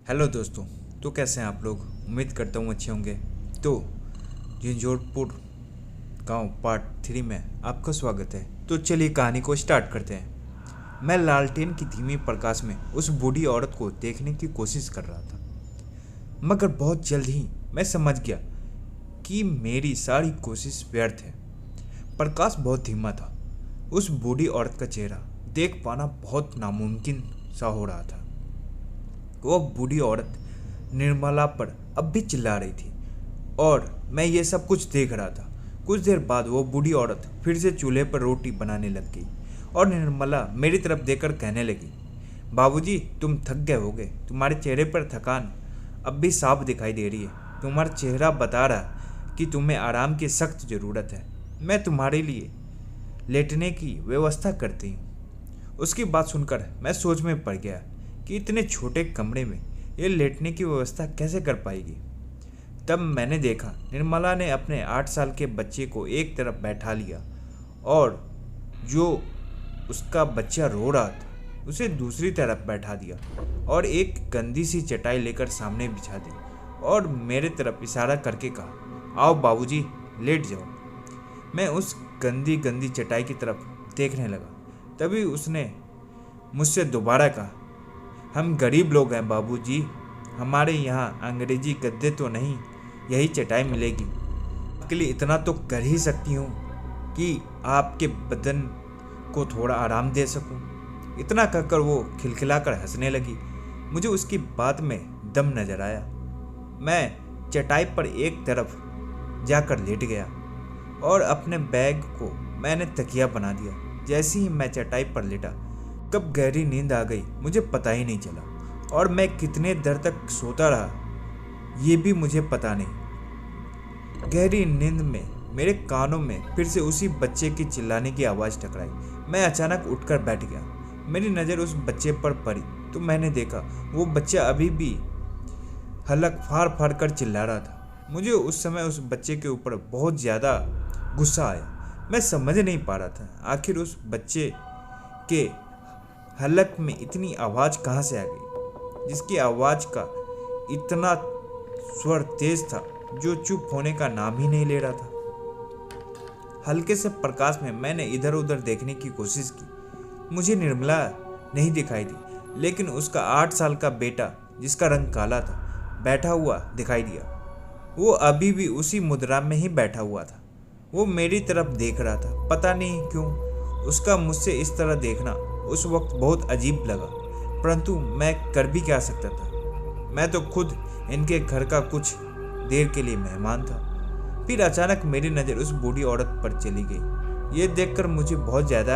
Hello दोस्तों। तो कैसे हैं आप लोग? उम्मीद करता हूँ अच्छे होंगे। तो झंझोरपुर गांव पार्ट 3 में आपका स्वागत है। तो चलिए कहानी को स्टार्ट करते हैं। मैं लालटेन की धीमी प्रकाश में उस बूढ़ी औरत को देखने की कोशिश कर रहा था, मगर बहुत जल्द ही मैं समझ गया कि मेरी सारी कोशिश व्यर्थ है। प्रकाश बहुत धीमा था। उस बूढ़ी औरत का चेहरा देख पाना बहुत नामुमकिन सा हो रहा था। वो बूढ़ी औरत निर्मला पर अब भी चिल्ला रही थी और मैं ये सब कुछ देख रहा था। कुछ देर बाद वो बूढ़ी औरत फिर से चूल्हे पर रोटी बनाने लग गई और निर्मला मेरी तरफ देखकर कहने लगी, बाबूजी तुम थक गए होगे, तुम्हारे चेहरे पर थकान अब भी साफ दिखाई दे रही है। तुम्हारा चेहरा बता रहा कि तुम्हें आराम की सख्त ज़रूरत है। मैं तुम्हारे लिए लेटने की व्यवस्था करती हूँ। उसकी बात सुनकर मैं सोच में पड़ गया कि इतने छोटे कमरे में ये लेटने की व्यवस्था कैसे कर पाएगी। तब मैंने देखा निर्मला ने अपने 8 साल के बच्चे को एक तरफ बैठा लिया और जो उसका बच्चा रो रहा था उसे दूसरी तरफ बैठा दिया और एक गंदी सी चटाई लेकर सामने बिछा दी और मेरे तरफ इशारा करके कहा, आओ बाबूजी लेट जाओ। मैं उस गंदी गंदी चटाई की तरफ देखने लगा। तभी उसने मुझसे दोबारा कहा, हम गरीब लोग हैं बाबूजी, हमारे यहाँ अंग्रेजी गद्दे तो नहीं, यही चटाई मिलेगी। आपके लिए इतना तो कर ही सकती हूँ कि आपके बदन को थोड़ा आराम दे सकूँ। इतना कहकर वो खिलखिलाकर हंसने लगी। मुझे उसकी बात में दम नजर आया। मैं चटाई पर एक तरफ जाकर लेट गया और अपने बैग को मैंने तकिया बना दिया। जैसे ही मैं चटाई पर लेटा कब गहरी नींद आ गई मुझे पता ही नहीं चला और मैं कितने देर तक सोता रहा ये भी मुझे पता नहीं। गहरी नींद में मेरे कानों में फिर से उसी बच्चे की चिल्लाने की आवाज़ टकराई। मैं अचानक उठकर बैठ गया। मेरी नज़र उस बच्चे पर पड़ी तो मैंने देखा वो बच्चा अभी भी हलक फाड़ फाड़ कर चिल्ला रहा था। मुझे उस समय उस बच्चे के ऊपर बहुत ज़्यादा गुस्सा आया। मैं समझ नहीं पा रहा था आखिर उस बच्चे के हलक में इतनी आवाज़ कहाँ से आ गई, जिसकी आवाज़ का इतना स्वर तेज था जो चुप होने का नाम ही नहीं ले रहा था। हल्के से प्रकाश में मैंने इधर उधर देखने की कोशिश की। मुझे निर्मला नहीं दिखाई दी, लेकिन उसका 8 साल का बेटा जिसका रंग काला था बैठा हुआ दिखाई दिया। वो अभी भी उसी मुद्रा में ही बैठा हुआ था। वो मेरी तरफ देख रहा था। पता नहीं क्यों उसका मुझसे इस तरह देखना उस वक्त बहुत अजीब लगा, परंतु मैं कर भी क्या सकता था। मैं तो खुद इनके घर का कुछ देर के लिए मेहमान था। फिर अचानक मेरी नज़र उस बूढ़ी औरत पर चली गई। ये देखकर मुझे बहुत ज़्यादा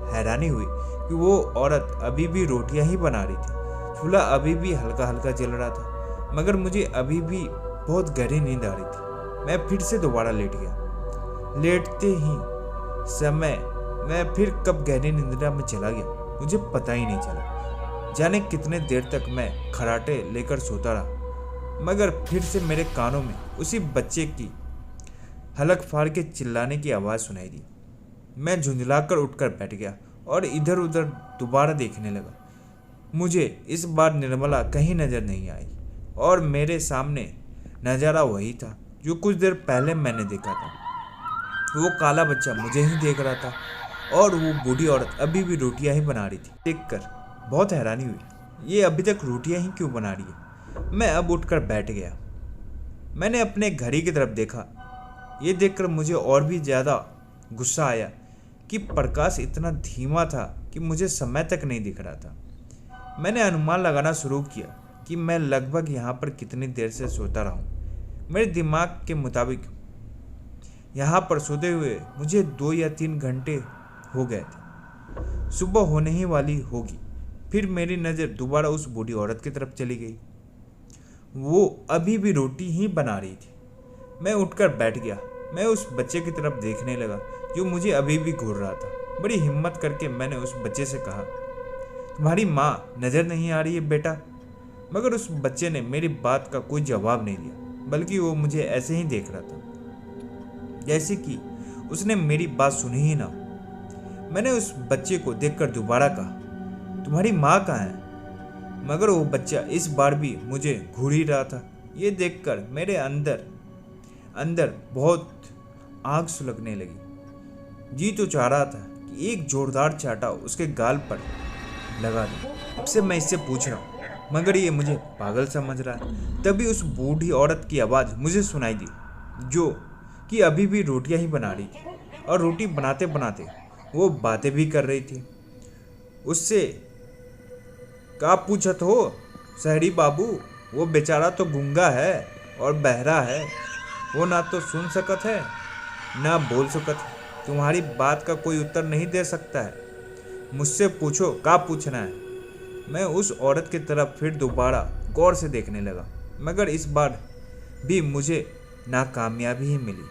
हैरानी हुई कि वो औरत अभी भी रोटियां ही बना रही थी। चूल्हा अभी भी हल्का हल्का जल रहा था, मगर मुझे अभी भी बहुत गहरी नींद आ रही थी। मैं फिर से दोबारा लेट गया। लेटते ही समय मैं फिर कब गहरी निंद्रा में चला गया मुझे पता ही नहीं चला। जाने कितने देर तक मैं खराटे लेकर सोता रहा, मगर फिर से मेरे कानों में उसी बच्चे की हलक फाड़ के चिल्लाने की आवाज़ सुनाई दी। मैं झुंझलाकर उठकर बैठ गया और इधर उधर दोबारा देखने लगा। मुझे इस बार निर्मला कहीं नज़र नहीं आई और मेरे सामने नज़ारा वही था जो कुछ देर पहले मैंने देखा था। वो काला बच्चा मुझे ही देख रहा था और वो बूढ़ी औरत अभी भी रोटियां ही बना रही थी। देखकर बहुत हैरानी हुई, ये अभी तक रोटियां ही क्यों बना रही है। मैं अब उठकर बैठ गया। मैंने अपने घड़ी की तरफ देखा। ये देखकर मुझे और भी ज़्यादा गुस्सा आया कि प्रकाश इतना धीमा था कि मुझे समय तक नहीं दिख रहा था। मैंने अनुमान लगाना शुरू किया कि मैं लगभग यहाँ पर कितनी देर से सोता रहा हूँ। मेरे दिमाग के मुताबिक यहाँ पर सोते हुए मुझे 2 या 3 घंटे हो गए थे। सुबह होने ही वाली होगी। फिर मेरी नज़र दोबारा उस बूढ़ी औरत की तरफ चली गई। वो अभी भी रोटी ही बना रही थी। मैं उठकर बैठ गया। मैं उस बच्चे की तरफ देखने लगा जो मुझे अभी भी घूर रहा था। बड़ी हिम्मत करके मैंने उस बच्चे से कहा, तुम्हारी माँ नज़र नहीं आ रही है बेटा? मगर उस बच्चे ने मेरी बात का कोई जवाब नहीं दिया, बल्कि वो मुझे ऐसे ही देख रहा था जैसे कि उसने मेरी बात सुनी ही ना। मैंने उस बच्चे को देखकर दोबारा कहा, तुम्हारी माँ कहाँ है? मगर वो बच्चा इस बार भी मुझे घूर ही रहा था। ये देखकर मेरे अंदर अंदर बहुत आग सुलगने लगी। जी तो चाह रहा था कि एक जोरदार चाटा उसके गाल पर लगा दूं। अब से मैं इससे पूछ रहा हूँ, मगर ये मुझे पागल समझ रहा है। तभी उस बूढ़ी औरत की आवाज़ मुझे सुनाई दी, जो कि अभी भी रोटियां ही बना रही थी, और रोटी बनाते बनाते वो बातें भी कर रही थी। उससे का पूछत हो शहरी बाबू, वो बेचारा तो गूंगा है और बहरा है। वो ना तो सुन सकत है ना बोल सकत है। तुम्हारी बात का कोई उत्तर नहीं दे सकता है। मुझसे पूछो का पूछना है। मैं उस औरत की तरफ फिर दोबारा गौर से देखने लगा, मगर इस बार भी मुझे नाकामयाबी ही मिली।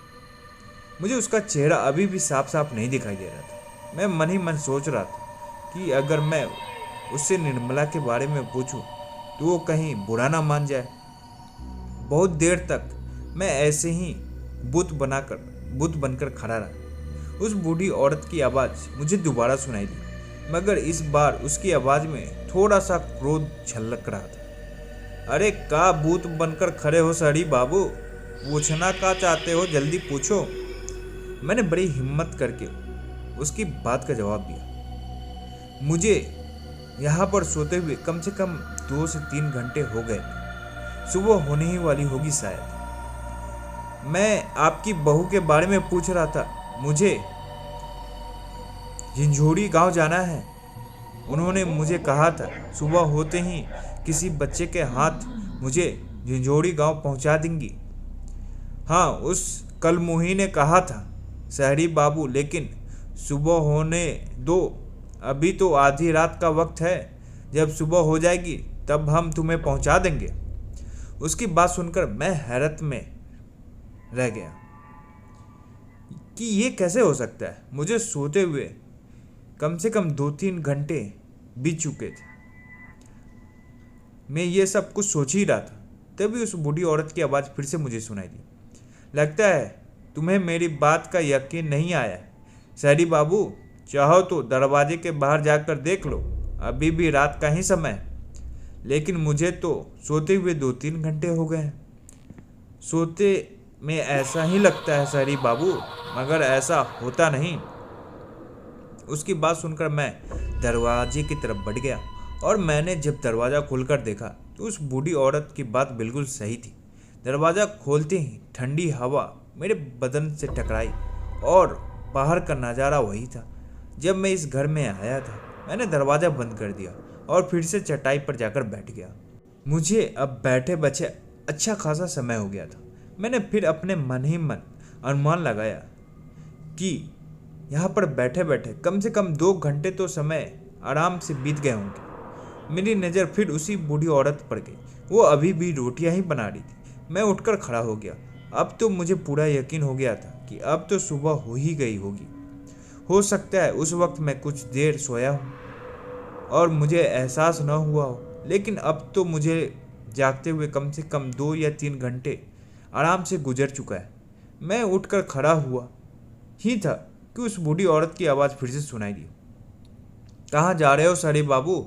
मुझे उसका चेहरा अभी भी साफ साफ नहीं दिखाई दे रहा था। मैं मन ही मन सोच रहा था कि अगर मैं उससे निर्मला के बारे में पूछूं तो वो कहीं बुरा ना मान जाए। बहुत देर तक मैं ऐसे ही बुत बनकर खड़ा रहा। उस बूढ़ी औरत की आवाज़ मुझे दोबारा सुनाई दी, मगर इस बार उसकी आवाज़ में थोड़ा सा क्रोध छलक रहा था। अरे का भूत बनकर खड़े हो शहरी बाबू, पूछना का चाहते हो, जल्दी पूछो। मैंने बड़ी हिम्मत करके उसकी बात का जवाब दिया। मुझे यहाँ पर सोते हुए कम से कम 2 से 3 घंटे हो गए। सुबह होने ही वाली होगी शायद। मैं आपकी बहू के बारे में पूछ रहा था। मुझे झिंझोड़ी गांव जाना है। उन्होंने मुझे कहा था सुबह होते ही किसी बच्चे के हाथ मुझे झिंझोड़ी गांव पहुंचा देंगी। हाँ, उस कलमुही ने कहा था शहरी बाबू, लेकिन सुबह होने दो, अभी तो आधी रात का वक्त है। जब सुबह हो जाएगी तब हम तुम्हें पहुंचा देंगे। उसकी बात सुनकर मैं हैरत में रह गया कि ये कैसे हो सकता है। मुझे सोते हुए कम से कम 2-3 घंटे बीत चुके थे। मैं ये सब कुछ सोच ही रहा था, तभी उस बूढ़ी औरत की आवाज़ फिर से मुझे सुनाई दी। लगता है तुम्हें मेरी बात का यकीन नहीं आया शहरी बाबू। चाहो तो दरवाजे के बाहर जाकर देख लो, अभी भी रात का ही समय है। लेकिन मुझे तो सोते हुए 2-3 घंटे हो गए हैं। सोते में ऐसा ही लगता है शहरी बाबू, मगर ऐसा होता नहीं। उसकी बात सुनकर मैं दरवाजे की तरफ बढ़ गया, और मैंने जब दरवाज़ा खोलकर देखा तो उस बूढ़ी औरत की बात बिल्कुल सही थी। दरवाज़ा खोलते ही ठंडी हवा मेरे बदन से टकराई, और बाहर का नज़ारा वही था जब मैं इस घर में आया था। मैंने दरवाज़ा बंद कर दिया और फिर से चटाई पर जाकर बैठ गया। मुझे अब बैठे बचे अच्छा खासा समय हो गया था। मैंने फिर अपने मन ही मन अनुमान लगाया कि यहाँ पर बैठे बैठे कम से कम 2 घंटे तो समय आराम से बीत गए होंगे। मेरी नज़र फिर उसी बूढ़ी औरत पर गई। वो अभी भी रोटियां ही बना रही थी। मैं उठकर खड़ा हो गया। अब तो मुझे पूरा यकीन हो गया था कि अब तो सुबह हो ही गई होगी। हो सकता है उस वक्त मैं कुछ देर सोया हूँ और मुझे एहसास न हुआ हो, लेकिन अब तो मुझे जागते हुए कम से कम 2 या 3 घंटे आराम से गुजर चुका है। मैं उठकर खड़ा हुआ ही था कि उस बूढ़ी औरत की आवाज़ फिर से सुनाई दी। कहाँ जा रहे हो शहरी बाबू?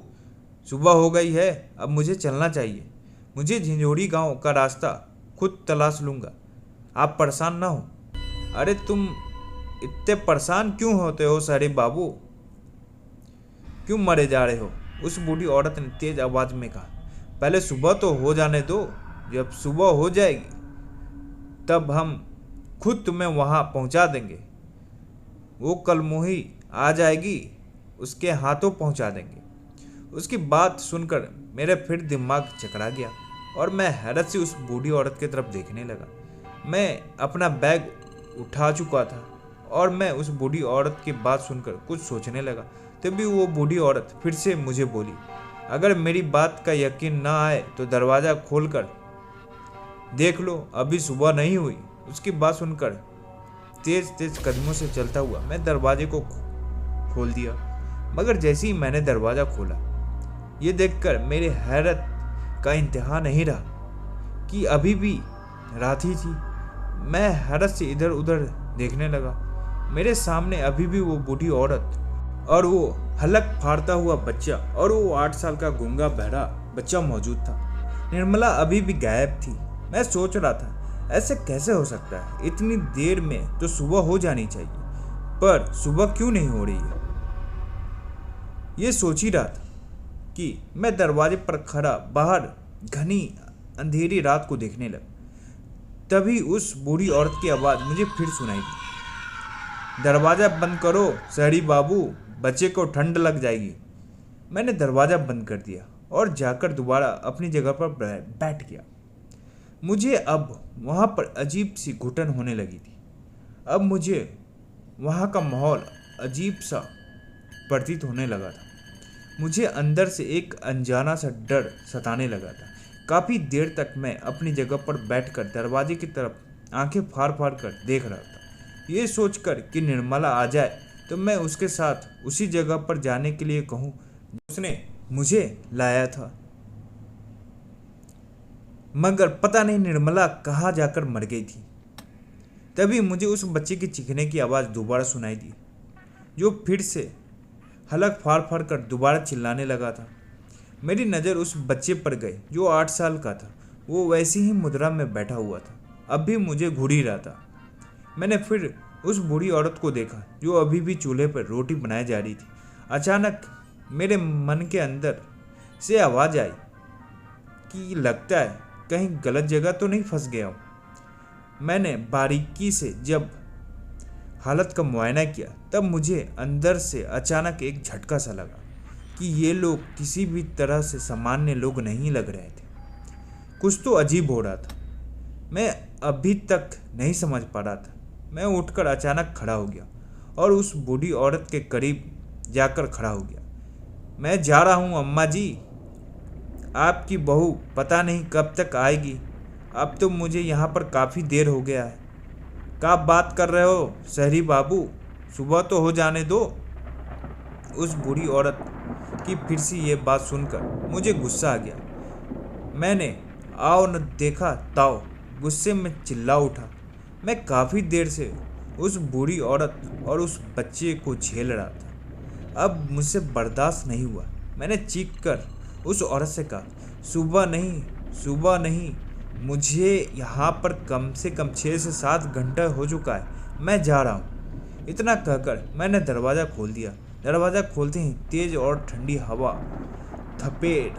सुबह हो गई है, अब मुझे चलना चाहिए। मुझे झिंझोड़ी गांव का रास्ता खुद तलाश लूँगा, आप परेशान ना हो। अरे तुम इतने परेशान क्यों होते हो शहरी बाबू? क्यों मरे जा रहे हो? उस बूढ़ी औरत ने तेज आवाज़ में कहा। पहले सुबह तो हो जाने दो। जब सुबह हो जाएगी तब हम खुद तुम्हें वहाँ पहुँचा देंगे। वो कलमुही आ जाएगी, उसके हाथों पहुँचा देंगे। उसकी बात सुनकर मेरे फिर दिमाग चकरा गया और मैं हैरत से उस बूढ़ी औरत की तरफ देखने लगा। मैं अपना बैग उठा चुका था और मैं उस बूढ़ी औरत की बात सुनकर कुछ सोचने लगा। तभी वो बूढ़ी औरत फिर से मुझे बोली, अगर मेरी बात का यकीन ना आए तो दरवाज़ा खोलकर देख लो, अभी सुबह नहीं हुई। उसकी बात सुनकर तेज तेज कदमों से चलता हुआ मैं दरवाजे को खोल दिया, मगर जैसे ही मैंने दरवाज़ा खोला, ये देखकर मेरे हैरत का इंतहा नहीं रहा कि अभी भी रात ही थी। मैं हैरत से इधर उधर देखने लगा। मेरे सामने अभी भी वो बूढ़ी औरत और वो हलक फाड़ता हुआ बच्चा और वो 8 साल का गूंगा बहरा बच्चा मौजूद था। निर्मला अभी भी गायब थी। मैं सोच रहा था ऐसे कैसे हो सकता है, इतनी देर में तो सुबह हो जानी चाहिए, पर सुबह क्यों नहीं हो रही है। ये सोच ही रहा था कि मैं दरवाजे पर खड़ा बाहर घनी अंधेरी रात को देखने लगा। तभी उस बूढ़ी औरत की आवाज़ मुझे फिर सुनाई दी, दरवाज़ा बंद करो शहरी बाबू, बच्चे को ठंड लग जाएगी। मैंने दरवाज़ा बंद कर दिया और जाकर दोबारा अपनी जगह पर बैठ गया। मुझे अब वहाँ पर अजीब सी घुटन होने लगी थी। अब मुझे वहाँ का माहौल अजीब सा प्रतीत होने लगा था। मुझे अंदर से एक अनजाना सा डर सताने लगा था। काफ़ी देर तक मैं अपनी जगह पर बैठकर दरवाजे की तरफ आंखें फाड़ फाड़ कर देख रहा था, ये सोचकर कि निर्मला आ जाए तो मैं उसके साथ उसी जगह पर जाने के लिए कहूँ उसने मुझे लाया था। मगर पता नहीं निर्मला कहाँ जाकर मर गई थी। तभी मुझे उस बच्चे की चीखने की आवाज़ दोबारा सुनाई दी, जो फिर से हलक फाड़ फाड़ कर दोबारा चिल्लाने लगा था। मेरी नज़र उस बच्चे पर गई जो 8 साल का था। वो वैसी ही मुद्रा में बैठा हुआ था, अब भी मुझे घूर ही रहा था। मैंने फिर उस बूढ़ी औरत को देखा जो अभी भी चूल्हे पर रोटी बनाई जा रही थी। अचानक मेरे मन के अंदर से आवाज़ आई कि लगता है कहीं गलत जगह तो नहीं फंस गया हूँ। मैंने बारीकी से जब हालत का मुआयना किया तब मुझे अंदर से अचानक एक झटका सा लगा कि ये लोग किसी भी तरह से सामान्य लोग नहीं लग रहे थे। कुछ तो अजीब हो रहा था, मैं अभी तक नहीं समझ पा रहा था। मैं उठकर अचानक खड़ा हो गया और उस बूढ़ी औरत के करीब जाकर खड़ा हो गया। मैं जा रहा हूँ अम्मा जी, आपकी बहू पता नहीं कब तक आएगी। अब तो मुझे यहाँ पर काफ़ी देर हो गया है। क्या बात कर रहे हो शहरी बाबू, सुबह तो हो जाने दो। उस बूढ़ी औरत की फिर से ये बात सुनकर मुझे गुस्सा आ गया। मैंने आओ न देखा ताओ गुस्से में चिल्ला उठा। मैं काफ़ी देर से उस बूढ़ी औरत और उस बच्चे को झेल रहा था, अब मुझसे बर्दाश्त नहीं हुआ। मैंने चीख कर उस औरत से कहा, सुबह नहीं, मुझे यहाँ पर कम से कम 6 से 7 घंटा हो चुका है, मैं जा रहा हूँ। इतना कहकर मैंने दरवाज़ा खोल दिया। दरवाज़ा खोलते ही तेज़ और ठंडी हवा थपेड़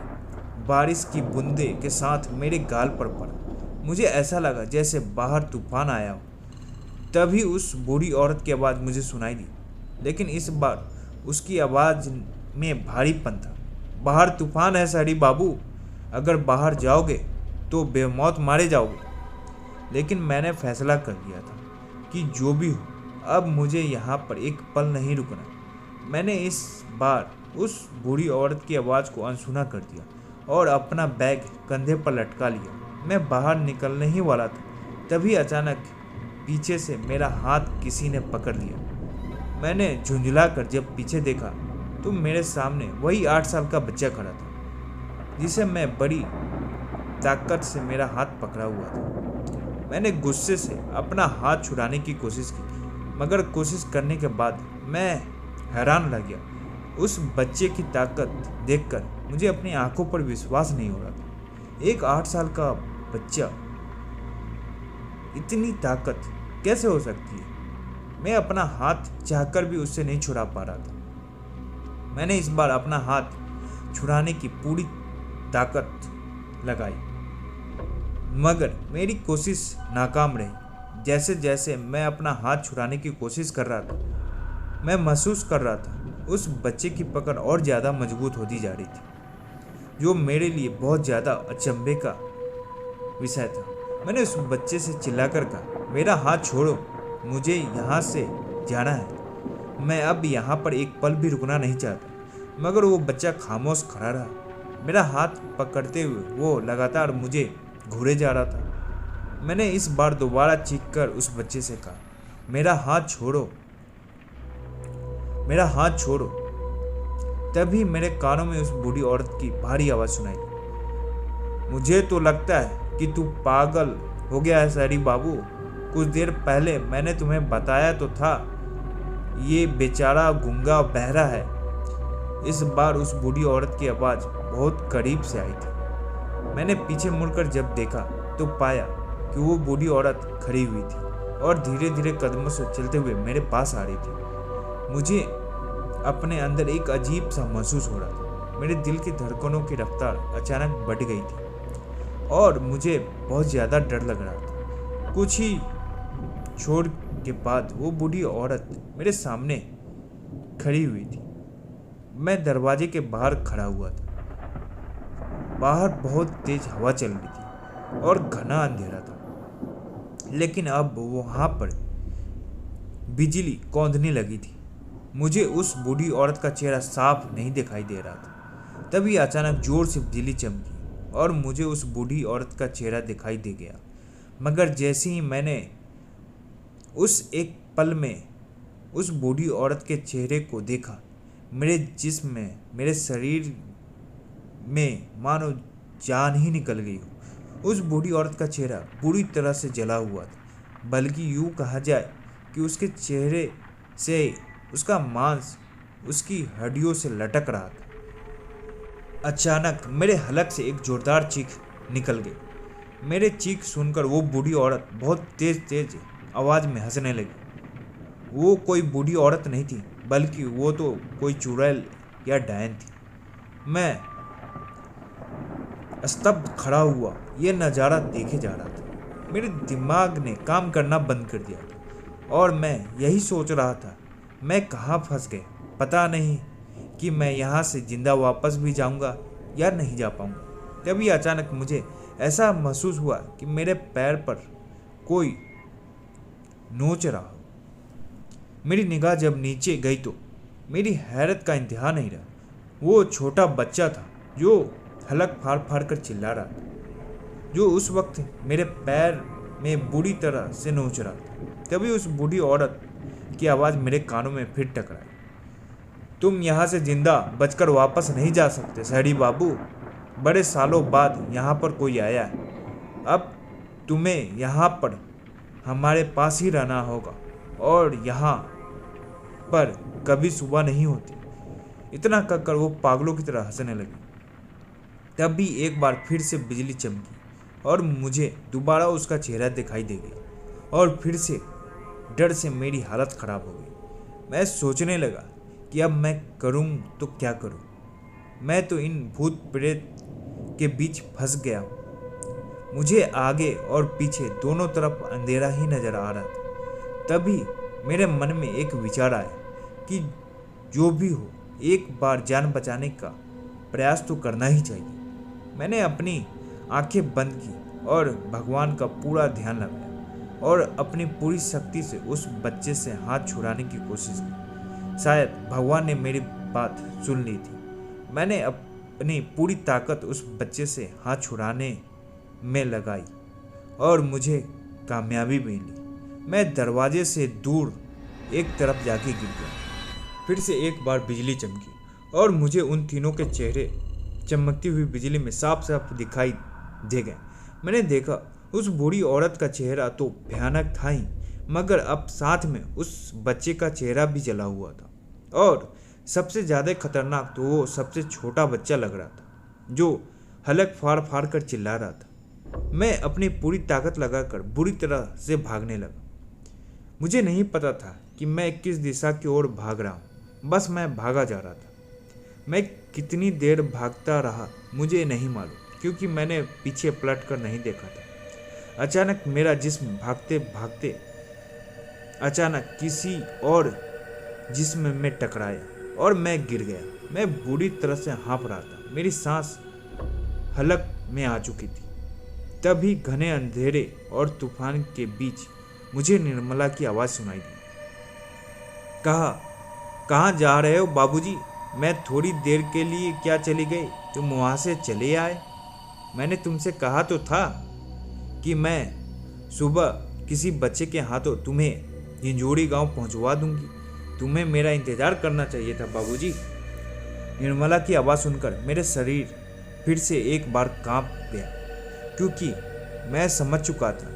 बारिश की बूंदे के साथ मेरे गाल पर पड़ा। मुझे ऐसा लगा जैसे बाहर तूफान आया हो। तभी उस बूढ़ी औरत की आवाज़ मुझे सुनाई दी, लेकिन इस बार उसकी आवाज़ में भारीपन था। बाहर तूफान है शहरी बाबू, अगर बाहर जाओगे तो बेमौत मारे जाओगे। लेकिन मैंने फैसला कर लिया था कि जो भी हो, अब मुझे यहाँ पर एक पल नहीं रुकना। मैंने इस बार उस बूढ़ी औरत की आवाज़ को अनसुना कर दिया और अपना बैग कंधे पर लटका लिया। मैं बाहर निकलने ही वाला था, तभी अचानक पीछे से मेरा हाथ किसी ने पकड़ लिया। मैंने झुंझला कर जब पीछे देखा तो मेरे सामने वही 8 साल का बच्चा खड़ा था, जिसे मैं बड़ी ताकत से मेरा हाथ पकड़ा हुआ था। मैंने गुस्से से अपना हाथ छुड़ाने की कोशिश की, मगर कोशिश करने के बाद मैं हैरान रह गया। उस बच्चे की ताकत देखकर मुझे अपनी आंखों पर विश्वास नहीं हो रहा था। एक 8 साल का बच्चा, इतनी ताकत कैसे हो सकती है? मैं अपना हाथ चाहकर भी उससे नहीं छुड़ा पा रहा था। मैंने इस बार अपना हाथ छुड़ाने की पूरी ताकत लगाई, मगर मेरी कोशिश नाकाम रही। जैसे जैसे मैं अपना हाथ छुड़ाने की कोशिश कर रहा था, मैं महसूस कर रहा था उस बच्चे की पकड़ और ज़्यादा मजबूत होती जा रही थी, जो मेरे लिए बहुत ज़्यादा अचंभे का विषय था। मैंने उस बच्चे से चिल्लाकर कहा, मेरा हाथ छोड़ो, मुझे यहाँ से जाना है। मैं अब यहाँ पर एक पल भी रुकना नहीं चाहता। मगर वो बच्चा खामोश खड़ा रहा। मेरा हाथ पकड़ते हुए वो लगातार मुझे घूरे जा रहा था। मैंने इस बार दोबारा चीखकर उस बच्चे से कहा, मेरा हाथ छोड़ो, मेरा हाथ छोड़ो। तभी मेरे कानों में उस बूढ़ी औरत की भारी आवाज़ सुनाई, मुझे तो लगता है कि तू पागल हो गया है शहरी बाबू। कुछ देर पहले मैंने तुम्हें बताया तो था, ये बेचारा गूंगा बहरा है। इस बार उस बूढ़ी औरत की आवाज़ बहुत करीब से आई थी। मैंने पीछे मुड़कर जब देखा तो पाया कि वो बूढ़ी औरत खड़ी हुई थी और धीरे धीरे कदमों से चलते हुए मेरे पास आ रही थी। मुझे अपने अंदर एक अजीब सा महसूस हो रहा था। मेरे दिल की धड़कनों की रफ्तार अचानक बढ़ गई थी और मुझे बहुत ज़्यादा डर लग रहा था। कुछ ही छोड़ के बाद वो बूढ़ी औरत मेरे सामने खड़ी हुई थी। मैं दरवाजे के बाहर खड़ा हुआ था। बाहर बहुत तेज हवा चल रही थी और घना अंधेरा था, लेकिन अब वहां पर बिजली कौंधने लगी थी। मुझे उस बूढ़ी औरत का चेहरा साफ नहीं दिखाई दे रहा था। तभी अचानक जोर से बिजली चमकी और मुझे उस बूढ़ी औरत का चेहरा दिखाई दे गया। मगर जैसे ही मैंने उस एक पल में उस बूढ़ी औरत के चेहरे को देखा, मेरे जिस्म में, मेरे शरीर में मानो जान ही निकल गई हो। उस बूढ़ी औरत का चेहरा बुरी तरह से जला हुआ था, बल्कि यूँ कहा जाए कि उसके चेहरे से उसका मांस उसकी हड्डियों से लटक रहा था। अचानक मेरे हलक से एक जोरदार चीख निकल गई। मेरे चीख सुनकर वो बूढ़ी औरत बहुत तेज तेज आवाज़ में हंसने लगी। वो कोई बूढ़ी औरत नहीं थी, बल्कि वो तो कोई चुड़ैल या डायन थी। मैं स्तब्ध खड़ा हुआ ये नज़ारा देखे जा रहा था। मेरे दिमाग ने काम करना बंद कर दिया था और मैं यही सोच रहा था, मैं कहाँ फंस गया। पता नहीं कि मैं यहाँ से जिंदा वापस भी जाऊँगा या नहीं जा पाऊँगा। तभी अचानक मुझे ऐसा महसूस हुआ कि मेरे पैर पर कोई नोच रहा हो। मेरी निगाह जब नीचे गई तो मेरी हैरत का इंतहा नहीं रहा। वो छोटा बच्चा था जो हलक फाड़ फाड़ कर चिल्ला रहा था, जो उस वक्त मेरे पैर में बुरी तरह से नोच रहा था। तभी उस बूढ़ी औरत की आवाज़ मेरे कानों में फिर टकराई। तुम यहाँ से जिंदा बचकर वापस नहीं जा सकते शहरी बाबू। बड़े सालों बाद यहाँ पर कोई आया है। अब तुम्हें यहाँ पर हमारे पास ही रहना होगा और यहाँ पर कभी सुबह नहीं होती। इतना कहकर वो पागलों की तरह हंसने लगी। तभी एक बार फिर से बिजली चमकी और मुझे दोबारा उसका चेहरा दिखाई दे गया और फिर से डर से मेरी हालत ख़राब हो गई। मैं सोचने लगा कि अब मैं करूं तो क्या करूं। मैं तो इन भूत प्रेत के बीच फंस गया हूं। मुझे आगे और पीछे दोनों तरफ अंधेरा ही नज़र आ रहा था। तभी मेरे मन में एक विचार आया कि जो भी हो, एक बार जान बचाने का प्रयास तो करना ही चाहिए। मैंने अपनी आंखें बंद की और भगवान का पूरा ध्यान लगाया और अपनी पूरी शक्ति से उस बच्चे से हाथ छुड़ाने की कोशिश की। शायद भगवान ने मेरी बात सुन ली थी। मैंने अपनी पूरी ताकत उस बच्चे से हाथ छुड़ाने में लगाई और मुझे कामयाबी मिली। मैं दरवाजे से दूर एक तरफ जाके गिर गया। फिर से एक बार बिजली चमकी और मुझे उन तीनों के चेहरे चमकती हुई बिजली में साफ साफ दिखाई दे गए। मैंने देखा उस बूढ़ी औरत का चेहरा तो भयानक था ही, मगर अब साथ में उस बच्चे का चेहरा भी जला हुआ था। और सबसे ज़्यादा खतरनाक तो वो सबसे छोटा बच्चा लग रहा था, जो हलक फाड़ फाड़ कर चिल्ला रहा था। मैं अपनी पूरी ताकत लगाकर बुरी तरह से भागने लगा। मुझे नहीं पता था कि मैं किस दिशा की ओर भाग रहा हूँ, बस मैं भागा जा रहा था। मैं कितनी देर भागता रहा मुझे नहीं मालूम, क्योंकि मैंने पीछे पलट कर नहीं देखा था। अचानक मेरा जिस्म भागते भागते अचानक किसी और जिस्म में टकराया और मैं गिर गया। मैं बुरी तरह से हाँफ रहा था। मेरी सांस हलक में आ चुकी थी। तभी घने अंधेरे और तूफान के बीच मुझे निर्मला की आवाज़ सुनाई दी। कहाँ जा रहे हो बाबूजी? मैं थोड़ी देर के लिए क्या चली गई, तुम वहाँ से चले आए। मैंने तुमसे कहा तो था कि मैं सुबह किसी बच्चे के हाथों तुम्हें झिंझोड़ी गांव पहुंचवा दूंगी। तुम्हें मेरा इंतज़ार करना चाहिए था बाबूजी। निर्मला की आवाज़ सुनकर मेरे शरीर फिर से एक बार कांप गया, क्योंकि मैं समझ चुका था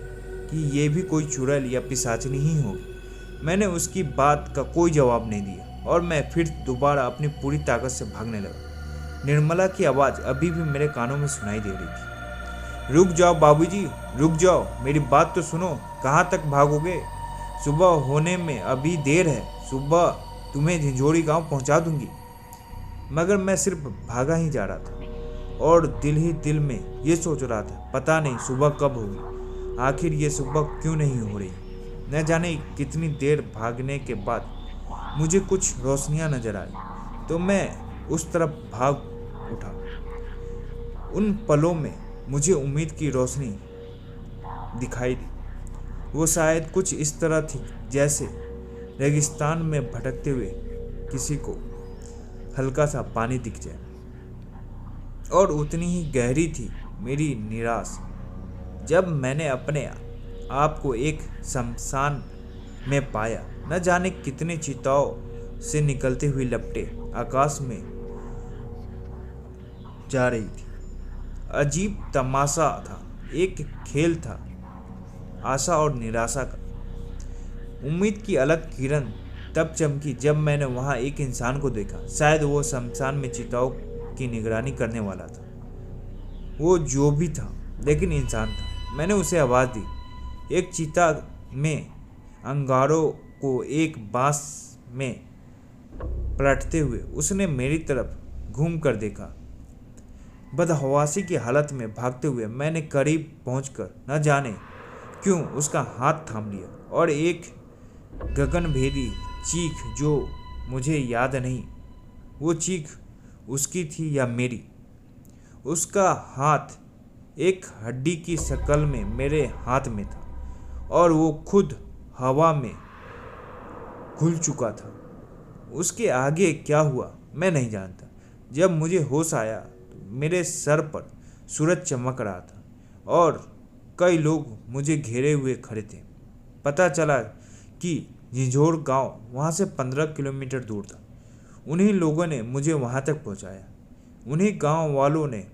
कि ये भी कोई चुड़ैल या पिशाचनी ही होगी। मैंने उसकी बात का कोई जवाब नहीं दिया और मैं फिर दोबारा अपनी पूरी ताकत से भागने लगा। निर्मला की आवाज़ अभी भी मेरे कानों में सुनाई दे रही थी। रुक जाओ बाबूजी, रुक जाओ, मेरी बात तो सुनो, कहाँ तक भागोगे? सुबह होने में अभी देर है, सुबह तुम्हें झिंझोड़ी गांव पहुंचा दूंगी। मगर मैं सिर्फ भागा ही जा रहा था और दिल ही दिल में ये सोच रहा था, पता नहीं सुबह कब होगी, आखिर ये सुबह क्यों नहीं हो रही। न जाने कितनी देर भागने के बाद मुझे कुछ रोशनियां नजर आई तो मैं उस तरफ भाग उठा। उन पलों में मुझे उम्मीद की रोशनी दिखाई दी। वो शायद कुछ इस तरह थी जैसे रेगिस्तान में भटकते हुए किसी को हल्का सा पानी दिख जाए, और उतनी ही गहरी थी मेरी निराश जब मैंने अपने आप को एक शमशान में पाया। न जाने कितने चिताओं से निकलती हुई लपटें आकाश में जा रही थी। अजीब तमाशा था, एक खेल था आशा और निराशा का। उम्मीद की अलग किरण तब चमकी जब मैंने वहां एक इंसान को देखा। शायद वो शमशान में चिताओं की निगरानी करने वाला था। वो जो भी था लेकिन इंसान था। मैंने उसे आवाज़ दी। एक चिता में अंगारों को एक बांस में पलटते हुए उसने मेरी तरफ घूम कर देखा। बदहवासी की हालत में भागते हुए मैंने करीब पहुंचकर न जाने क्यों उसका हाथ थाम लिया और एक गगनभेदी चीख, जो मुझे याद नहीं वो चीख उसकी थी या मेरी। उसका हाथ एक हड्डी की शक्ल में मेरे हाथ में था और वो खुद हवा में घुल चुका था। उसके आगे क्या हुआ मैं नहीं जानता। जब मुझे होश आया तो मेरे सर पर सूरज चमक रहा था और कई लोग मुझे घेरे हुए खड़े थे। पता चला कि झिंझोर गांव वहां से 15 किलोमीटर दूर था। उन्हीं लोगों ने मुझे वहां तक पहुंचाया। उन्हीं गांव वालों ने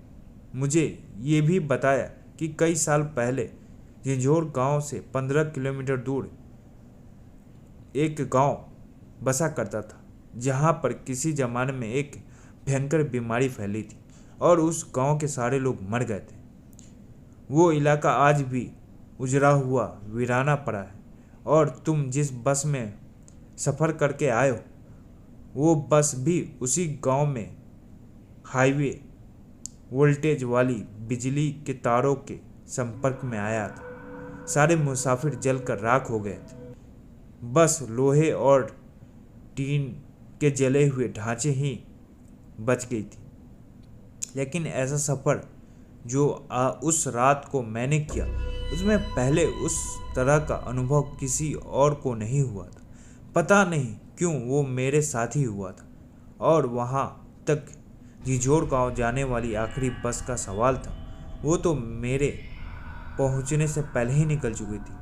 मुझे ये भी बताया कि कई साल पहले झिंझोर गांव से 15 किलोमीटर दूर एक गांव बसा करता था, जहां पर किसी जमाने में एक भयंकर बीमारी फैली थी और उस गांव के सारे लोग मर गए थे। वो इलाका आज भी उजड़ा हुआ वीराना पड़ा है और तुम जिस बस में सफ़र करके आए हो वो बस भी उसी गांव में हाईवे वोल्टेज वाली बिजली के तारों के संपर्क में आया था। सारे मुसाफिर जलकर राख हो गए थे। बस लोहे और टीन के जले हुए ढांचे ही बच गई थी। लेकिन ऐसा सफ़र जो उस रात को मैंने किया उसमें पहले उस तरह का अनुभव किसी और को नहीं हुआ था। पता नहीं क्यों वो मेरे साथ ही हुआ था। और वहाँ तक झिंझोर गांव जाने वाली आखिरी बस का सवाल था, वो तो मेरे पहुँचने से पहले ही निकल चुकी थी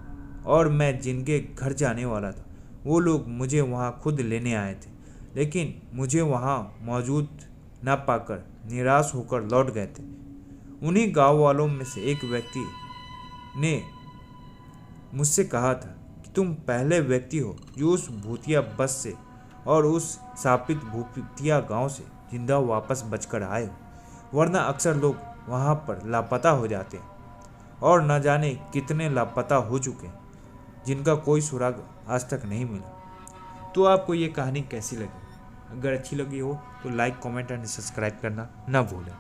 और मैं जिनके घर जाने वाला था वो लोग मुझे वहाँ खुद लेने आए थे, लेकिन मुझे वहाँ मौजूद न पाकर निराश होकर लौट गए थे। उन्हीं गांव वालों में से एक व्यक्ति ने मुझसे कहा था कि तुम पहले व्यक्ति हो जो उस भूतिया बस से और उस शापित भूतिया गांव से जिंदा वापस बचकर आए हो, वरना अक्सर लोग वहां पर लापता हो जाते हैं और न जाने कितने लापता हो चुके हैं जिनका कोई सुराग आज तक नहीं मिला। तो आपको ये कहानी कैसी लगी? अगर अच्छी लगी हो तो लाइक, कमेंट एंड सब्सक्राइब करना ना भूलें।